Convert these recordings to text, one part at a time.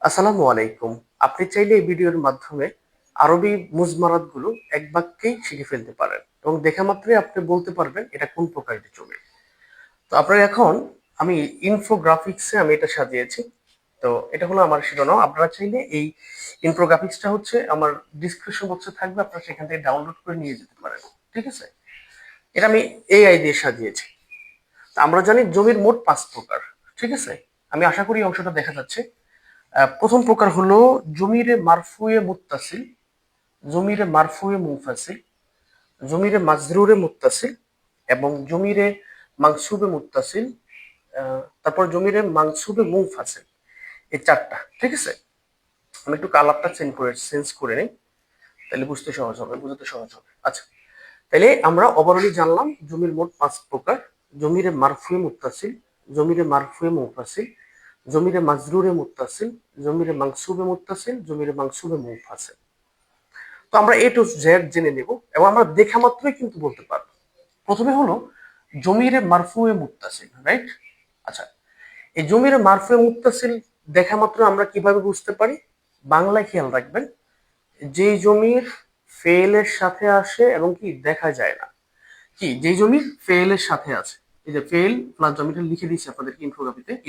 আসসালামু আলাইকুম। আপনি চাইলে এই ভিডিওর মাধ্যমে আরবি মুজমারাত গুলো এক বাক্যেই শিখে ফেলতে পারেন এবং দেখা মাত্রই আপনি বলতে পারবেন এটা কোন প্রকারের জমি। তো আপনার এখন আমি ইনফোগ্রাফিক্সে আমি এটা সাজিয়েছি। তো এটা হলো আমার শিরোনাম। আপনারা চাইলে এই ইনফোগ্রাফিক্সটা হচ্ছে আমার ডিসক্রিপশন বক্সে থাকবে, আপনারা সেখান থেকে ডাউনলোড করে নিয়ে যেতে পারেন। ঠিক আছে? এটা আমি এআই দিয়ে সাজিয়েছি। তো আমরা জানি জমির মোট ৫ প্রকার। ঠিক আছে? আমি আশা করি এই অংশটা দেখা যাচ্ছে। প্রথম প্রকার হলো জমিরে মারফুয়ে মুত্তাসিল, জমিরে মারফুয়ে মুনফাসিল, জমিরে মাজরুরে মুত্তাসিল এবং জমিরে মানসুবে মুত্তাসিল, তারপর জমিরে মানসুবে মুনফাসিল। এই চারটা। ঠিক আছে? আমি একটু কালারটা চেঞ্জ করে নিই, তাহলে বুঝতে সহজ হবে, বুঝতে সহজ হবে। আচ্ছা, তাহলে আমরা ওভারঅলি জানলাম জমির মোট ৫ প্রকার। জমিরে মারফুয়ে মুত্তাসিল, জমিরে মারফুয়ে মুনফাসিল, জমিরে মাজরুরে মুত্তাসিল, জমিরে মানসুবে মুত্তাসিল, জমিরে মানসুবে মুনফাসিল। তো আমরা এ টু জেড জেনে নেব এবং আমরা দেখা মাত্রই কিন্তু বলতে পারবো। প্রথমে হলো জমিরে মারফুয়ে মুত্তাসিল, রাইট? আচ্ছা, এই জমিরে মারফুয়ে মুত্তাসিল দেখা মাত্র আমরা কিভাবে বুঝতে পারি? বাংলায় খেয়াল রাখবেন, যেই জমির ফেলের সাথে আসে এবং কি দেখা যায় না। কি যেই জমির ফেলের সাথে আছে, এই যে ফেল প্লাস জমিটা লিখে দিচ্ছি আপনাদেরকে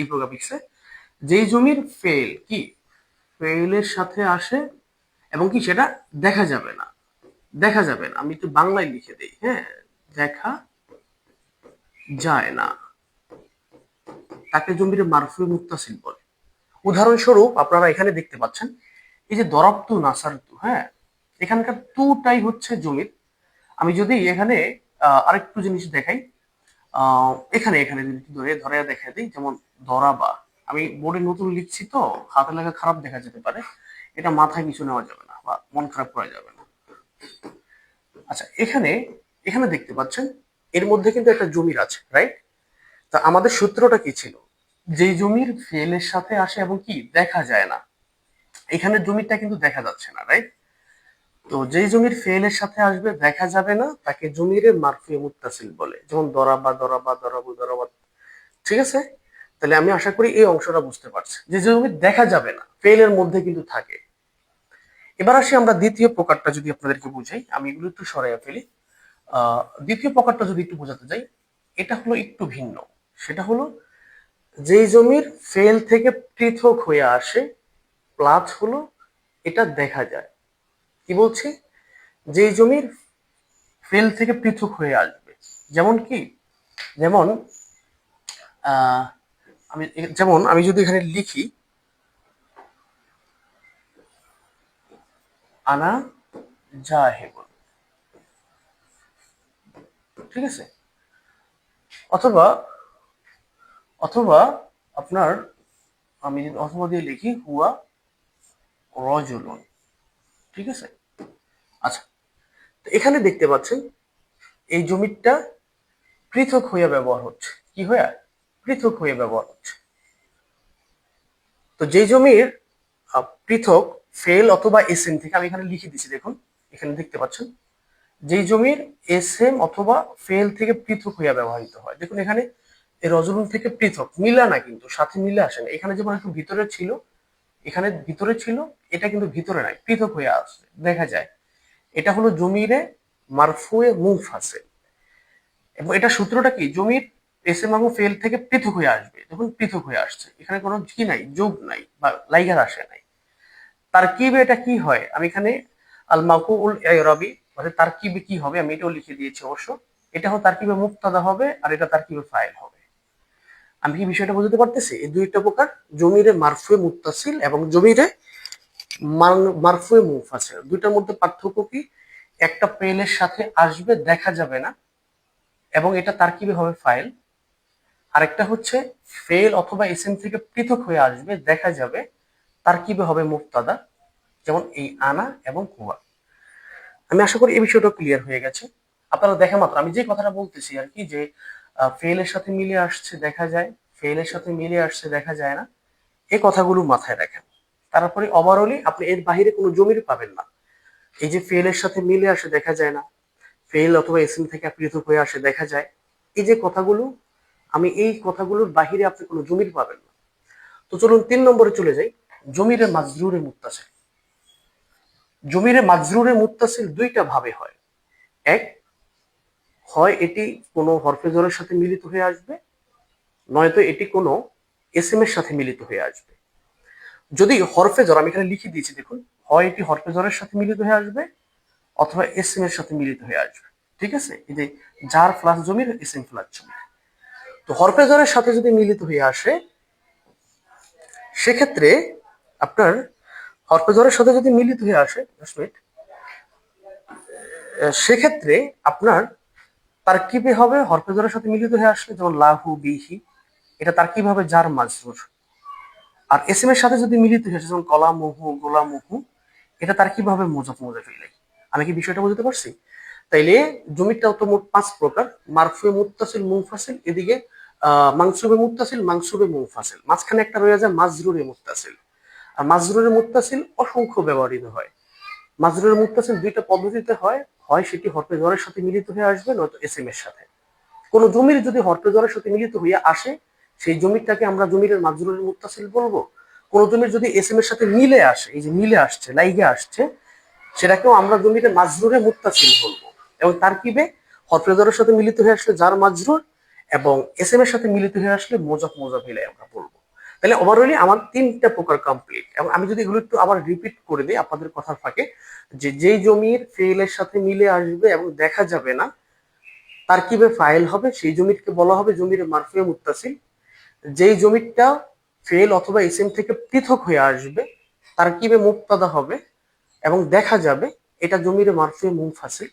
ইনফোগ্রাফিক্সে। যেই জমির ফেল কি ফেলের সাথে আসে এবং কি সেটা দেখা যাবে না, দেখা যাবে না, আমি একটু বাংলায় লিখে দেই, হ্যাঁ, দেখা যায় না, তাকে জমির মারফুই মুত্তাসিল বলে। উদাহরণস্বরূপ আপনারা এখানে দেখতে পাচ্ছেন, এই যে দরাবতু নাসারতু, হ্যাঁ, এখানকার তুটাই হচ্ছে জমির। আমি যদি এখানে আরেকটু জিনিস দেখাই, এখানে এখানে যদি ধরে ধরে দেখা দিই, যেমন দরাবা, আমি বোর্ডে নতুন লিখছি তো হাতে লেখা খারাপ দেখা যেতে পারে, এটা মাথায় কিছু নেওয়া যাবে না বা মন খারাপ করা যাবে না। আচ্ছা, এখানে এখানে দেখতে পাচ্ছেন এর মধ্যে কিন্তু একটা জমির আছে, রাইট? তা আমাদের সূত্রটা কি ছিল? যেই জমির ফেলের সাথে আসে এবং কি দেখা যায় না, এখানে জমিটা কিন্তু দেখা যাচ্ছে না, রাইট? তো যেই জমির ফেলের সাথে আসবে দেখা যাবে না, তাকে জমিরে মারফুয়ে মুত্তাসিল বলে, যেমন দরাবা দরাবা দরাবু দরাবা। ঠিক আছে? তাহলে আমি আশা করি এই অংশটা বুঝতে পারছি যে জমি দেখা যাবে না, ফেলের মধ্যে কিন্তু থাকে। এবার আসি আমরা দ্বিতীয় প্রকারটা যদি আপনাদেরকে বুঝাই, আমি এগুলো একটু সরাইয়া ফেলি। দ্বিতীয় প্রকারটা যদি একটু বোঝাতে যাই, এটা হলো একটু ভিন্ন। সেটা হলো যেই জমির ফেল থেকে পৃথক হয়ে আসে প্লাস হলো এটা দেখা যায়। কি বলছি? যেই জমির ফেল থেকে পৃথক হয়ে আসবে, যেমন কি, যেমন আহ আমি যদি এখানে লিখি আনা জাহেবুন, ঠিক আছে? অথবা অথবা আপনার, আমি যদি অথবা দিয়ে লিখি হুয়া রজুলুন, ঠিক আছে? আচ্ছা, তো এখানে দেখতে পাচ্ছেন এই জমিটা পৃথক হয়ে ব্যবহার হচ্ছে। কি হয়ে? পৃথক হয়ে ব্যবহার হচ্ছে। তো যে জমির পৃথক ফেল অথবা এস এম থেকে, আমি এখানে লিখে দিচ্ছি, দেখুন এখানে দেখতে পাচ্ছেন, যেই জমির এস এম অথবা ফেল থেকে পৃথক হইয়া ব্যবহৃত হয়। দেখুন এখানে এই রজনীন থেকে পৃথক মিলা না, কিন্তু সাথে মিলে আসে না। এখানে যেমন একটু ভিতরে ছিল, এখানে ভিতরে ছিল, এটা কিন্তু ভিতরে নাই, পৃথক হয়ে আসছে, দেখা যায়। এটা হলো জমিরে মারফুয়ে মুনফাসিল। এবং এটা সূত্রটা কি? জমির এস এম এবং ফেল থেকে পৃথক হয়ে আসবে। দেখুন পৃথক হয়ে আসছে, এখানে কোনো কি নাই, যোগ নাই বা লাইগার আসে নাই। তারকিবে এটা কি হয়, আমি এখানে আল মাকুল ইরাবি মানে তারকিবে কি হবে আমি এটাও লিখে দিয়েছি অবশ্য। এটা হলো তারকিবে মুক্তাদা হবে আর এটা তারকিবে ফাইল হবে। আমি কি বিষয়টা বুঝতে পারতেছি? এই দুইটা প্রকার, জমিরে মারফুয়ে মুত্তাসিল এবং জমিরে মারফুয়ে মুনফাসিল, দুইটার মধ্যে পার্থক্য কি? একটা পেলের সাথে আসবে দেখা যাবে না এবং এটা তারকিবে হবে ফাইল। আরেকটা হচ্ছে ফেল অথবা এসএম থেকে পৃথক হয়ে আসবে, দেখা যাবে, তারকিবে হবে মুক্তাদা, যেমন এই আনা এবং কুয়া। আমি আশা করি এই বিষয়টা ক্লিয়ার হয়ে গেছে। আপনারা দেখা মাত্র আমি যে কথাটা বলতেছি আর কি, যে ফেলের সাথে মিলে আসছে দেখা যায়, ফেলের সাথে মিলে আসছে দেখা যায় না, এই কথাগুলো মাথায় রাখেন। তারপরে ওভারঅলি আপনি এর বাহিরে কোনো জমির পাবেন না। এই যে ফেলের সাথে মিলে আসে দেখা যায় না, ফেল অথবা এসএম থেকে পৃথক হয়ে আসে দেখা যায়, এই যে কথাগুলো, আমি এই কথাগুলোর বাহিরে আপনি কোনো জমির পাবেন না। তো চলুন ৩ নম্বরে চলে যাই। জমিরে মাজরুরে মুত্তাসিল। জমিরে মাজরুরে মুত্তাসিল দুইটা ভাবে হয়। এক, হয় এটি কোনো হরফে জরের সাথে মিলিত হয়ে আসবে, নয়তো এটি কোনো এসএম এর সাথে মিলিত হয়ে আসবে। যদি হরফে জর, আমি এখানে লিখে দিয়েছি দেখুন, হয় এটি হরফে জরের সাথে মিলিত হয়ে আসবে অথবা এসএম এর সাথে মিলিত হয়ে আসবে। ঠিক আছে, এই যে জার প্লাস জমির, এসএম প্লাস জমির। তো হরফে জরের সাথে যদি মিলিত হয়ে আসে, সেক্ষেত্রে আপনার হরফে জরের সাথে যদি মিলিত হয়ে আসে, সেক্ষেত্রে আপনার তারকিবে হবে হরফে জরের সাথে মিলিত হয়ে আসলে, যেমন লাহু বিহি, এটা তারকিব হবে জার মাজরুর। আর এসএম এর সাথে যদি মিলিত হয়ে আসে, যেমন কলামুহু গোলামুহু, এটা তারকিব হবে মুজাফ মুজাফ ইলাইহি। আমি কি বিষয়টা বুঝতে পারছি? তাইলে জমিরটা তো মোট 5 প্রকার: মারফুয়ে মুত্তাসিল মুনফাসিল, এদিকে মানসুবে মুত্তাসিল মানসুবে মুনফাসিল, মাঝখানে একটা রয়ে যায় মাজরুরে মুত্তাসিল। আর মাজরুরে মুত্তাসিল অসংখ্য ব্যবহৃত হয়। মাজরুরে মুত্তাসিল দুইটা পদ্ধতিতে হয়, হয় সেটি হরফে জরের সাথে মিলিত হয়ে আসবে, নয়তো এসএম এর সাথে। কোন জমির যদি হরফে জরের সাথে মিলিত হইয়া আসে, সেই জমিটাকে আমরা জমিরের মাজরুরে মুত্তাসিল বলবো। কোন জমির যদি এসএম এর সাথে মিলে আসে, এই যে মিলে আসছে, লাইগে আসছে, সেটাকেও আমরা জমিরে মাজরুরে মুত্তাসিল বলবো। এবং তারকিবে হরফে জরের সাথে মিলিত হয়ে আসলে জার মাজরুর, এবং এসএম এর সাথে মিলিত হয়ে আসলে মোজাফ মোজাফ ইলাইহি আমরা বলবো। তাহলে ওভারঅলি আমার 3টা প্রকার কমপ্লিট। এবং আমি যদি এগুলো একটু আবার রিপিট করে দিই আপনাদের কথার ফাঁকে, যে যেই জমির ফেইলের সাথে মিলে আসবে এবং দেখা যাবে না, তারকিবে ফাইল হবে, সেই জমিরকে বলা হবে জমির মারফুয়ে মুত্তাসিল। যেই জমিরটা ফেল অথবা ইসিম থেকে পৃথক হয়ে আসবে, তারকিবে মুবতাদা হবে এবং দেখা যাবে, এটা জমির মারফুয়ে মুনফাসিল।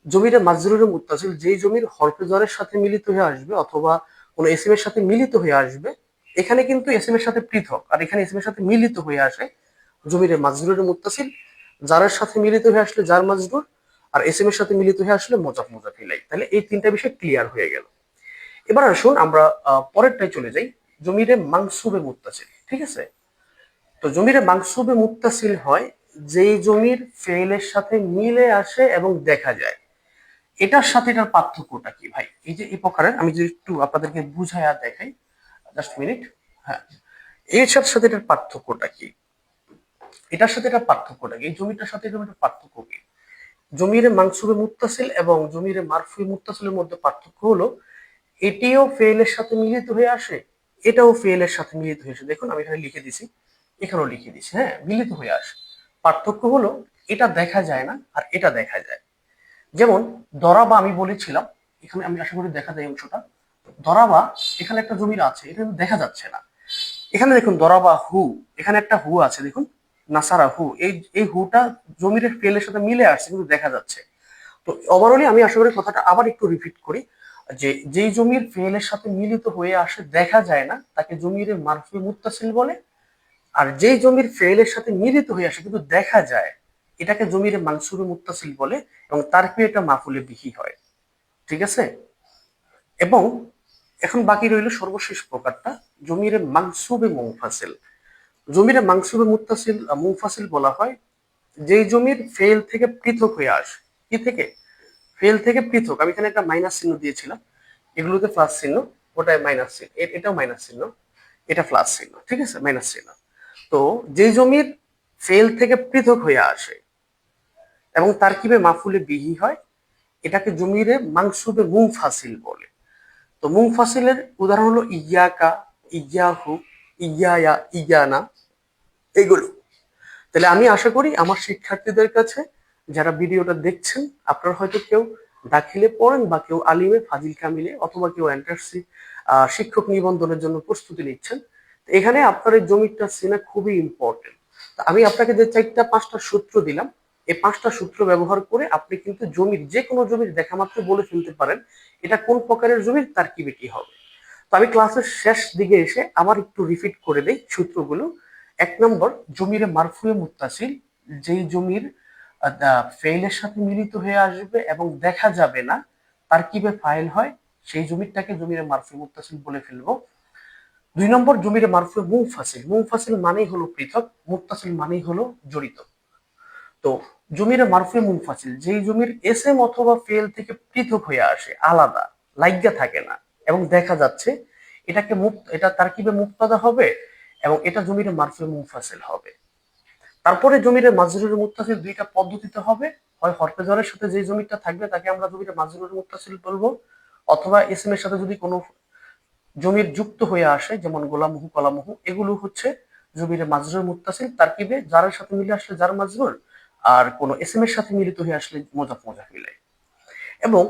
জমিরে মাজরুরে মুত্তাসিল, যেই জমির হরফে জরের সাথে মিলিত হয়ে আসবে অথবা কোনো এসএম এর সাথে মিলিত হয়ে আসবে, এখানে কিন্তু এসএম এর সাথে পৃথক, আর এখানে এসএম এর সাথে মিলিত হয়ে আসে, জমিরে মাজরুরে মুত্তাসিল। জারের সাথে মিলিত হয়ে আসলে জার মাজরুর, আর এসএম এর সাথে মিলিত হয়ে আসলে মোজাফ মোজাফ ইলাইহি। তাহলে এই 3টা বিষয় ক্লিয়ার হয়ে গেল। এবার আসুন আমরা পরেরটায় চলে যাই, জমিরে মানসুবে মুত্তাসিল। ঠিক আছে, তো জমিরে মানসুবে মুত্তাসিল হয় যেই জমির ফেইলের সাথে মিলে আসে এবং দেখা যায়। এটার সাথে এটার পার্থক্যটা কি ভাই? এই যে এই প্রকারের, আমি যদি একটু আপনাদেরকে বুঝাইয়া দেখাই, জাস্ট মিনিট। হ্যাঁ, এর সাথে সাথে এটার পার্থক্যটা কি, এটার সাথে এটার পার্থক্যটা কি, এই জমিটার সাথে জমিটার পার্থক্য কি? জমিরে মানসুবে মুত্তাসিল এবং জমিরে মারফুই মুত্তাসিলের মধ্যে পার্থক্য হলো, এটিও ফেইলের সাথে মিলিত হয়ে আসে, এটাও ফেইলের সাথে মিলিত হয়ে আসে। দেখুন আমি এখানে লিখে দিছি, এখানেও লিখে দিছি, হ্যাঁ, মিলিত হয়ে আসে। পার্থক্য হলো এটা দেখা যায় না আর এটা দেখা যায়। যেমন দরাবা আমি বলেছিলাম, এখানে আমি আশা করি দেখা যায় অংশটা। দরাবা, এখানে একটা জমির আছে, এটা কিন্তু দেখা যাচ্ছে না। এখানে দেখুন দরাবা হু, এখানে একটা হু আছে দেখুন, নাসারা হু, এই হুটা জমিরের ফেলের সাথে মিলে আসছে কিন্তু দেখা যাচ্ছে। তো ওভারঅলি আমি আশা করি কথাটা আবার একটু রিপিট করি, যে যেই জমির ফেলের সাথে মিলিত হয়ে আসে দেখা যায় না, তাকে জমির মারফুই মুত্তাসিল বলে। আর যেই জমির ফেলের সাথে মিলিত হয়ে আসে কিন্তু দেখা যায়, এটাকে জমির মানসুবে মুত্তাসিল বলে, এবং তার এটা মাফুলে বিহি হয়। ঠিক আছে, এবং এখন বাকি রইল সর্বশেষ প্রকারটা, জমিরে মানসুবে মুনফাসিল। জমিরে মানসুবে মুত্তাসিল মুনফাসিল বলা হয় যেই জমির ফেল থেকে পৃথক হয়ে আসে। কি থেকে? ফেল থেকে পৃথক। আমি এখানে একটা মাইনাস চিহ্ন দিয়েছিলাম, এগুলোতে প্লাস চিহ্ন, ওটাই মাইনাস চিহ্ন, এটাও মাইনাস চিহ্ন, এটা প্লাস চিহ্ন। ঠিক আছে, মাইনাস চিহ্ন। তো যেই জমির ফেল থেকে পৃথক হয়ে আসে এবং তার কিভাবে মাফুলে বিহি হয়, এটাকে জমিরে মানসুবে মুনফাসিল বলে। তো মুনফাসিলের উদাহরণ হলো ইয়াকা, ইয়াহু, ইয়ায়া, ইয়ানা, এগুলো। তাহলে আমি আশা করি আমার শিক্ষার্থীদের কাছে, যারা ভিডিওটা দেখছেন, আপনারা হয়তো কেউ দাখিলে পড়েন বা কেউ আলিমে ফাজিল কামিলে অথবা কেউ এন্ট্রান্সি শিক্ষক নিবন্ধনের জন্য প্রস্তুতি নিচ্ছেন। এখানে আপনার এই জমিটা চেনা খুবই ইম্পর্টেন্ট। আমি আপনাকে যে 4-5টা সূত্র দিলাম, এই 5টা সূত্র ব্যবহার করে আপনি কিন্তু জমির, যে কোনো জমির দেখা মাত্র বলে ফেলতে পারেন এটা কোন প্রকারের জমির, তার কি বেটি হবে। তো আমি ক্লাসের শেষ দিকে এসে আবার একটু রিপিট করে দেই সূত্রগুলো। 1 নম্বর, জমিরে মারফুয়ে মুত্তাসিল, যেই জমির ফেইলের সাথে মিলিত হয়ে আসবে এবং দেখা যাবে না, তার কিভাবে ফাইল হয়, সেই জমিরটাকে জমিরে মারফুয়ে মুত্তাসিল বলে ফেলবো। 2 নম্বর, জমিরে মারফুয়ে মুনফাসিল। মুনফাসিল মানেই হলো পৃথক, মুত্তাসিল মানেই হলো জড়িত। তো জমিরে মারফুয়ে মুনফাসিল, যেই জমির এসএম অথবা ফেল থেকে পৃথক হয়ে আসে, আলাদা, লাইগা থাকে না এবং দেখা যাচ্ছে, এটাকে এটা তারকিবে মুক্তাদা হবে এবং এটা জমির মারফু মুনফাসিল হবে। তারপরে জমির মাজরুর মুত্তাসিল দুইটা পদ্ধতিতে হবে, হয় হরফে সাথে যে জমিটা থাকবে তাকে আমরা জমির মাজরুর মুত্তাসিল বলবো, অথবা ইসম এর সাথে যদি কোনো জমির যুক্ত হয়ে আসে যেমন গোলামুহু কলামুহু, এগুলো হচ্ছে জমির মাজরুর মুত্তাসিল তারকিবে, জারের সাথে মিলে আসলে জার মাজরুর, আর কোন এসএম এর সাথে মিলিত হয়ে আসলে মোজাফ মোজাফ মিলে। এবং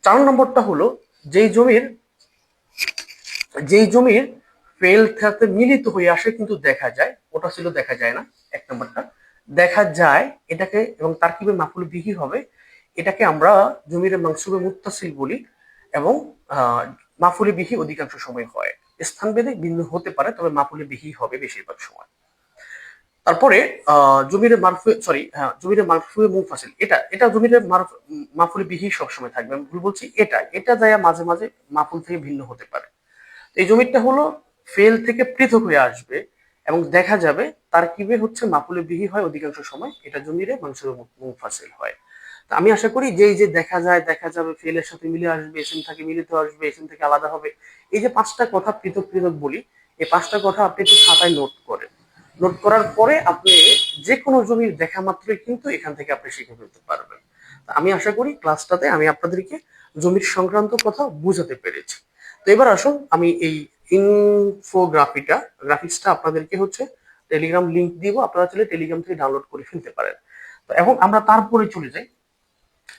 4 নম্বরটা হলো যেই জমির ফেল সাথে মিলিত হয়ে আসে কিন্তু দেখা যায়, ওটা ছিল দেখা যায় না। 1 নম্বরটা দেখা যায় এটাকে, এবং তারকিবে মাফুল বিহি হবে, এটাকে আমরা জমির মানসুবে মুত্তাসিল বলি। এবং মাফুলে বিহি অধিকাংশ সময় হয়, স্থানভেদে ভিন্ন হতে পারে, তবে মাফুলে বিহি হবে বেশিরভাগ সময়। তারপরে জমির মারফুয়ে মুনফাসিল, এটা জমির মাফুলে বিহি সবসময় থাকবে। আমি ভুল বলছি, এটা যায় মাঝে মাঝে মাফুল থেকে ভিন্ন হতে পারে। এই জমিরটা হলো ফেল থেকে পৃথক হয়ে আসবে এবং দেখা যাবে তারকিবে হচ্ছে মাফুলে বিহি হয় অধিকাংশ সময়, এটা জমিরে মানসুবে মুনফাসিল হয়। আমি আশা করি যে এই যে দেখা যায়, দেখা যাবে, ফেলের সাথে মিলে আসবে, এসএম থেকে মিলিত আসবে, এসএম থেকে আলাদা হবে, এই যে 5টা কথা পৃথক পৃথক বলি, এই 5টা কথা আপনি একটু খাতায় নোট করেন। নোট করার পরে আপনি যে কোনো জমির দেখা মাত্রই কিন্তু এখান থেকে আপনি শিখে ফেলতে পারবেন। আমি আশা করি ক্লাসটাতে আমি আপনাদেরকে জমির সংক্রান্ত কথা বুঝাতে পেরেছি। তো এবার আসুন আমি এই গ্রাফিক্সটা আপনাদেরকে হচ্ছে টেলিগ্রাম লিংক দিব, আপনারা চাইলে টেলিগ্রাম থেকে ডাউনলোড করে ফেলতে পারেন। তো এখন আমরা তারপরে চলে যাই।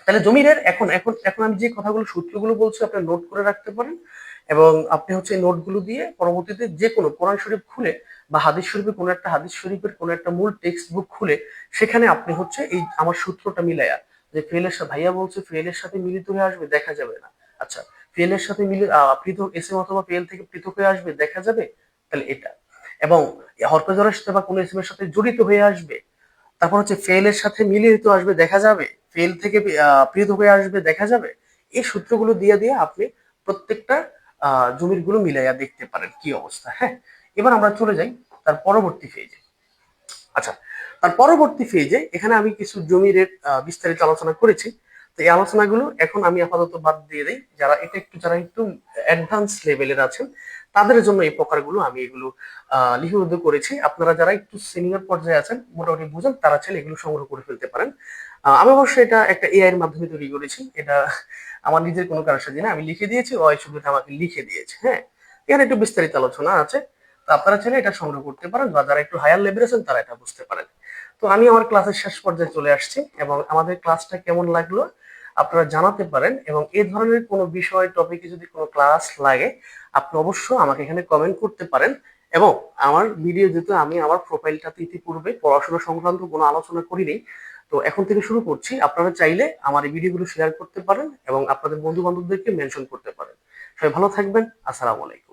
তাহলে জমিরের এখন এখন এখন আমি যে কথাগুলো সূত্রগুলো বলছি আপনি নোট করে রাখতে পারেন, এবং আপনি হচ্ছে নোটগুলো দিয়ে পরবর্তীতে যে কোনো কোরআন শরীফ খুলে বা হাদিস শরীফের কোনো একটা হাদিস শরীফের কোনো একটা মূল টেক্সট বুক খুলে সেখানে আপনি হচ্ছে এই আমার সূত্রটা মিলায়া, যে ফেলের সাথে ভাইয়া বলছে ফেলের সাথে মিলিত হয়ে আসবে দেখা যাবে না, আচ্ছা ফেলের সাথে মিলে পৃথক এসএম অথবা ফেল থেকে পৃথক হয়ে আসবে দেখা যাবে, তাহলে এটা। এবং হরফে জরের সাথে বা কোনো এসএম এর সাথে জড়িত হয়ে আসবে, তারপর হচ্ছে ফেলের সাথে মিলিত আসবে দেখা যাবে, ফেল থেকে পৃথক হয়ে আসবে দেখা যাবে। এই সূত্রগুলো দিয়ে দিয়ে আপনি প্রত্যেকটা জমির গুলো মিলাইয়া দেখতে পারেন কি অবস্থা। হ্যাঁ, এবার আমরা চলে যাই তার পরবর্তী ফেজে। আচ্ছা, তার পরবর্তী ফেজে এখানে আমি কিছু জমির বিস্তারিত আলোচনা করেছি। তো এই আলোচনাগুলো এখন আমি আপাতত বাদ দিয়ে দিই, যারা একটু অ্যাডভান্স লেভেলের আছেন তাদের জন্য এই প্রকারগুলো আমি এগুলো লিপিবদ্ধ করেছি। আপনারা যারা একটু সিনিয়র পর্যায়ে আছেন, মোটামুটি বুঝেন, তারা চাইলে এগুলো সংগ্রহ করে ফেলতে পারেন। আমি অবশ্যই এটা একটা এআই এর মাধ্যমে তৈরি করেছি, এটা আমার নিজের কোনো কারসাজি না, আমি লিখে দিয়েছি, ওই শুধু আমাকে লিখে দিয়েছে। হ্যাঁ, এখানে একটু বিস্তারিত আলোচনা আছে, তো আপনারা চাইলে এটা সংগ্রহ করতে পারেন, বা যারা একটু হায়ার লেভেল আছেন তারা এটা বুঝতে পারেন। তো আমি আমার ক্লাসের শেষ পর্যায়ে চলে আসছি, এবং আমাদের ক্লাসটা কেমন লাগলো আপনারা জানাতে পারেন, এবং এই ধরনের কোনো বিষয় টপিকে যদি কোনো ক্লাস লাগে আপনি অবশ্যই আমাকে এখানে কমেন্ট করতে পারেন। এবং আমার ভিডিও, যেহেতু আমি আমার প্রোফাইলটাতে ইতিপূর্বে পড়াশোনা সংক্রান্ত কোনো আলোচনা করিনি, তো এখন থেকে শুরু করছি, আপনারা চাইলে আমার এই ভিডিওগুলো শেয়ার করতে পারেন এবং আপনাদের বন্ধু বান্ধবদেরকে মেনশন করতে পারেন। সবাই ভালো থাকবেন, আসসালামু আলাইকুম।